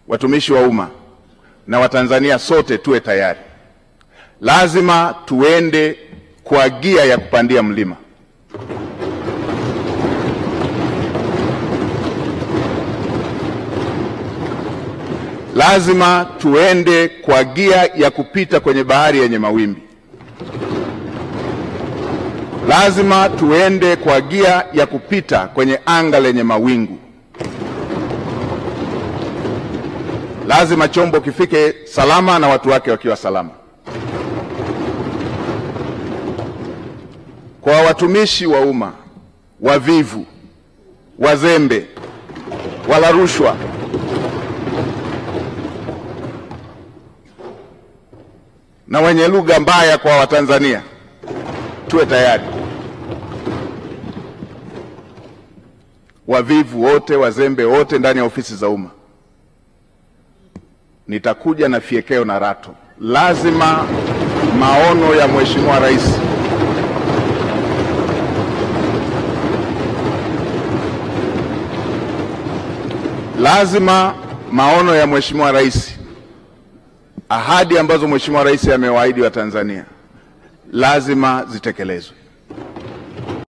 watumishi wa umma na Watanzania sote tuwe tayari. Lazima tuende kwa gia ya kupandia mlima. Lazima tuende kwa gia ya kupita kwenye bahari yenye mawimbi. Lazima tuende kwa gia ya kupita kwenye anga lenye mawingu. Lazima chombo kifike salama na watu wake wakiwa salama. Kwa watumishi wa umma wavivu, wazembe, wala rushwa, na wenye lugha mbaya kwa Watanzania, tuwe tayari. Wavivu wote, wazembe wote ndani ya ofisi za umma, nitakuja na fiekeo na rato. Lazima maono ya Mheshimiwa Rais ahadi ambazo Mheshimiwa Rais amewaahidi wa Tanzania lazima zitekelezwe.